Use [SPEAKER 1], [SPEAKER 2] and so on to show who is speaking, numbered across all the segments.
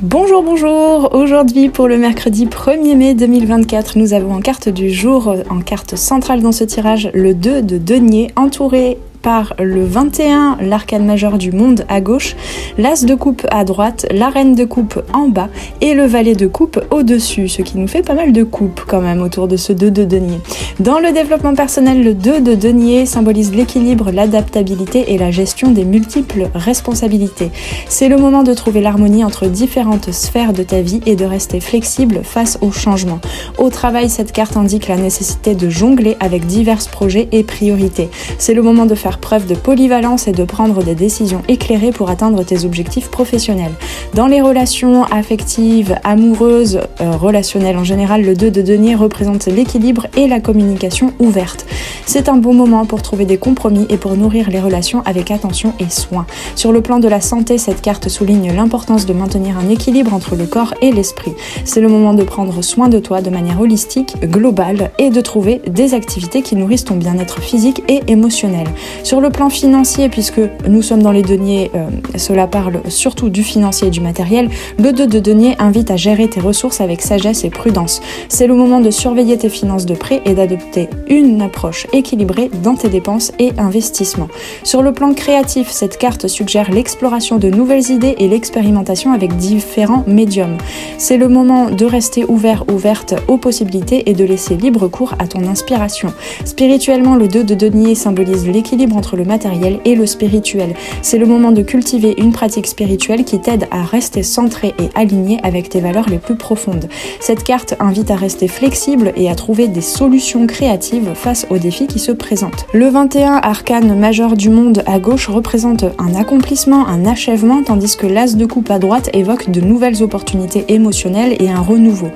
[SPEAKER 1] Bonjour, bonjour. Aujourd'hui, pour le mercredi 1er mai 2024, nous avons en carte du jour, en carte centrale dans ce tirage, le 2 de denier, entouré par le 21, l'arcane majeur du monde à gauche, l'as de coupe à droite, la reine de coupe en bas et le valet de coupe au-dessus, ce qui nous fait pas mal de coupes quand même autour de ce 2 de denier. Dans le développement personnel, le 2 de denier symbolise l'équilibre, l'adaptabilité et la gestion des multiples responsabilités. C'est le moment de trouver l'harmonie entre différentes sphères de ta vie et de rester flexible face aux changements. Au travail, cette carte indique la nécessité de jongler avec divers projets et priorités. C'est le moment de faire preuve de polyvalence et de prendre des décisions éclairées pour atteindre tes objectifs professionnels. Dans les relations affectives, amoureuses, relationnelles en général, le 2 de denier représente l'équilibre et la communication ouverte. C'est un bon moment pour trouver des compromis et pour nourrir les relations avec attention et soin. Sur le plan de la santé, cette carte souligne l'importance de maintenir un équilibre entre le corps et l'esprit. C'est le moment de prendre soin de toi de manière holistique, globale et de trouver des activités qui nourrissent ton bien-être physique et émotionnel. Sur le plan financier, puisque nous sommes dans les deniers, cela parle surtout du financier et du matériel, le 2 de denier invite à gérer tes ressources avec sagesse et prudence. C'est le moment de surveiller tes finances de près et d'adopter une approche équilibrée dans tes dépenses et investissements. Sur le plan créatif, cette carte suggère l'exploration de nouvelles idées et l'expérimentation avec différents médiums. C'est le moment de rester ouverte aux possibilités et de laisser libre cours à ton inspiration. Spirituellement, le 2 de denier symbolise l'équilibre entre le matériel et le spirituel. C'est le moment de cultiver une pratique spirituelle qui t'aide à rester centré et aligné avec tes valeurs les plus profondes. Cette carte invite à rester flexible et à trouver des solutions créatives face aux défis qui se présentent. Le 21, arcane majeur du monde à gauche, représente un accomplissement, un achèvement, tandis que l'as de coupe à droite évoque de nouvelles opportunités émotionnelles et un renouveau.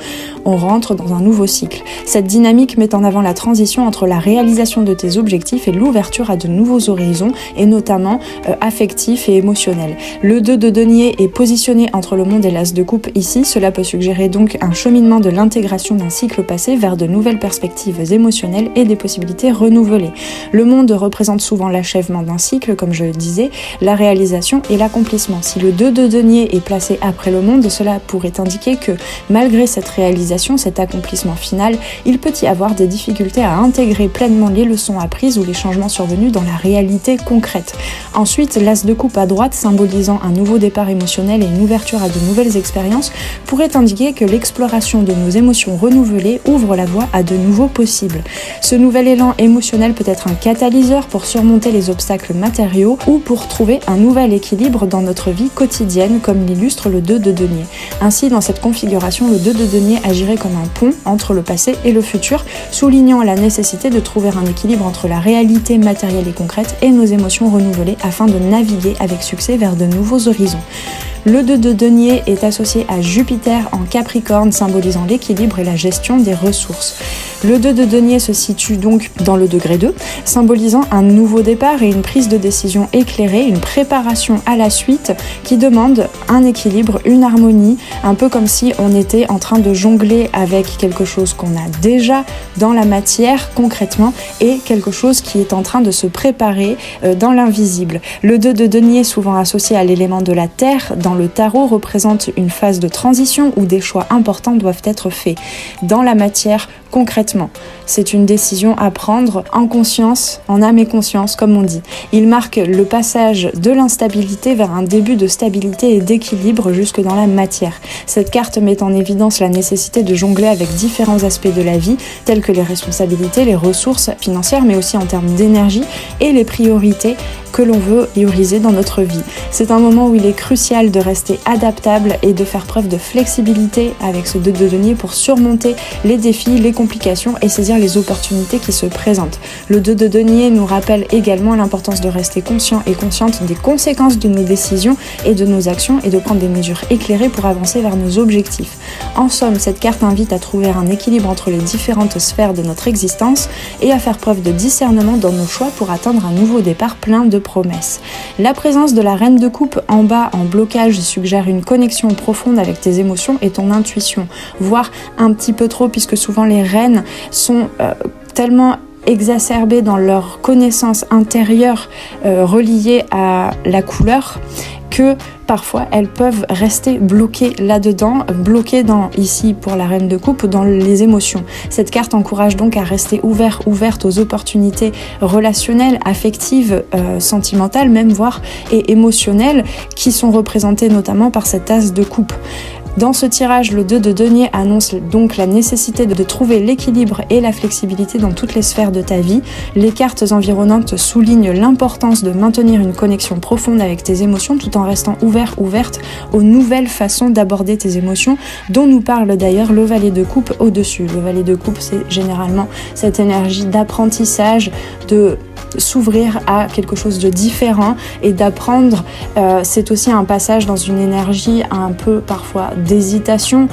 [SPEAKER 1] On rentre dans un nouveau cycle. Cette dynamique met en avant la transition entre la réalisation de tes objectifs et l'ouverture à de nouveaux horizons, et notamment affectifs et émotionnels. Le 2 de denier est positionné entre le monde et l'as de coupe ici. Cela peut suggérer donc un cheminement de l'intégration d'un cycle passé vers de nouvelles perspectives émotionnelles et des possibilités renouvelées. Le monde représente souvent l'achèvement d'un cycle, comme je le disais, la réalisation et l'accomplissement. Si le 2 de denier est placé après le monde, cela pourrait indiquer que malgré cette réalisation, cet accomplissement final, il peut y avoir des difficultés à intégrer pleinement les leçons apprises ou les changements survenus dans la réalité concrète. Ensuite, l'as de coupe à droite, symbolisant un nouveau départ émotionnel et une ouverture à de nouvelles expériences, pourrait indiquer que l'exploration de nos émotions renouvelées ouvre la voie à de nouveaux possibles. Ce nouvel élan émotionnel peut être un catalyseur pour surmonter les obstacles matériaux ou pour trouver un nouvel équilibre dans notre vie quotidienne, comme l'illustre le 2 de denier. Ainsi, dans cette configuration, le 2 de denier agirait comme un pont entre le passé et le futur, soulignant la nécessité de trouver un équilibre entre la réalité matérielle et concrète et nos émotions renouvelées afin de naviguer avec succès vers de nouveaux horizons. Le 2 de denier est associé à Jupiter en Capricorne, symbolisant l'équilibre et la gestion des ressources. Le 2 de denier se situe donc dans le degré 2, symbolisant un nouveau départ et une prise de décision éclairée, une préparation à la suite qui demande un équilibre, une harmonie, un peu comme si on était en train de jongler avec quelque chose qu'on a déjà dans la matière concrètement et quelque chose qui est en train de se préparer dans l'invisible. Le 2 de denier, souvent associé à l'élément de la terre, dans le tarot, représente une phase de transition où des choix importants doivent être faits. Dans la matière, concrètement, c'est une décision à prendre en conscience, en âme et conscience, comme on dit. Il marque le passage de l'instabilité vers un début de stabilité et d'équilibre jusque dans la matière. Cette carte met en évidence la nécessité de jongler avec différents aspects de la vie, tels que les responsabilités, les ressources financières, mais aussi en termes d'énergie et les priorités que l'on veut prioriser dans notre vie. C'est un moment où il est crucial de rester adaptable et de faire preuve de flexibilité avec ce 2 de denier pour surmonter les défis, les complications et saisir les opportunités qui se présentent. Le 2 de denier nous rappelle également l'importance de rester conscient et consciente des conséquences de nos décisions et de nos actions et de prendre des mesures éclairées pour avancer vers nos objectifs. En somme, cette carte invite à trouver un équilibre entre les différentes sphères de notre existence et à faire preuve de discernement dans nos choix pour atteindre un nouveau départ plein de promesses. La présence de la reine de coupe en bas en blocage suggère une connexion profonde avec tes émotions et ton intuition, voire un petit peu trop, puisque souvent les reines sont tellement exacerbées dans leur connaissance intérieure reliée à la couleur que parfois elles peuvent rester bloquées là-dedans, bloquées ici pour la reine de coupe, dans les émotions. Cette carte encourage donc à rester ouverte aux opportunités relationnelles, affectives, sentimentales même, voire et émotionnelles, qui sont représentées notamment par cette as de coupe. Dans ce tirage, le 2 de denier annonce donc la nécessité de trouver l'équilibre et la flexibilité dans toutes les sphères de ta vie. Les cartes environnantes soulignent l'importance de maintenir une connexion profonde avec tes émotions tout en restant ouverte aux nouvelles façons d'aborder tes émotions, dont nous parle d'ailleurs le valet de coupe au-dessus. Le valet de coupe, c'est généralement cette énergie d'apprentissage, de s'ouvrir à quelque chose de différent et d'apprendre. C'est aussi un passage dans une énergie un peu parfois d'hésitation,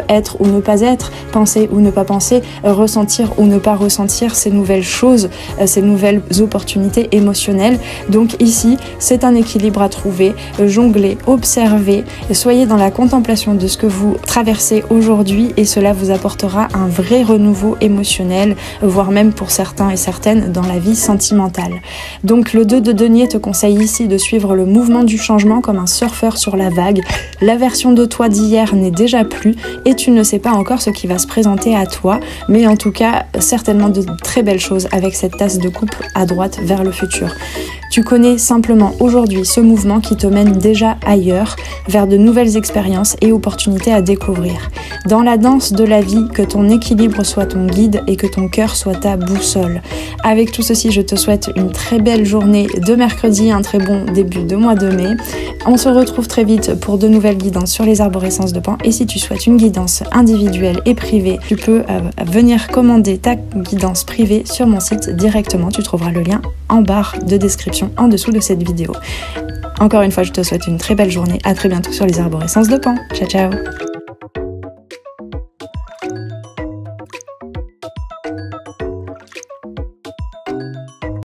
[SPEAKER 1] être ou ne pas être, penser ou ne pas penser, ressentir ou ne pas ressentir ces nouvelles choses, ces nouvelles opportunités émotionnelles. Donc ici, c'est un équilibre à trouver, jongler, observer, soyez dans la contemplation de ce que vous traversez aujourd'hui et cela vous apportera un vrai renouveau émotionnel, voire même pour certains et certaines dans la vie sentimentale. Donc le 2 de denier te conseille ici de suivre le mouvement du changement comme un surfeur sur la vague. La version de toi d'hier n'est déjà plus et tu ne sais pas encore ce qui va se présenter à toi, mais en tout cas certainement de très belles choses avec cette tasse de coupe à droite vers le futur. Tu connais simplement aujourd'hui ce mouvement qui te mène déjà ailleurs, vers de nouvelles expériences et opportunités à découvrir. Dans la danse de la vie, que ton équilibre soit ton guide et que ton cœur soit ta boussole. Avec tout ceci, je te souhaite une très belle journée de mercredi, un très bon début de mois de mai. On se retrouve très vite pour de nouvelles guidances sur les arborescences de Pan. Et si tu souhaites une guidance individuelle et privée, tu peux venir commander ta guidance privée sur mon site directement. Tu trouveras le lien en barre de description en dessous de cette vidéo. Encore une fois, je te souhaite une très belle journée. À très bientôt sur les arborescences de Pan. Ciao, ciao!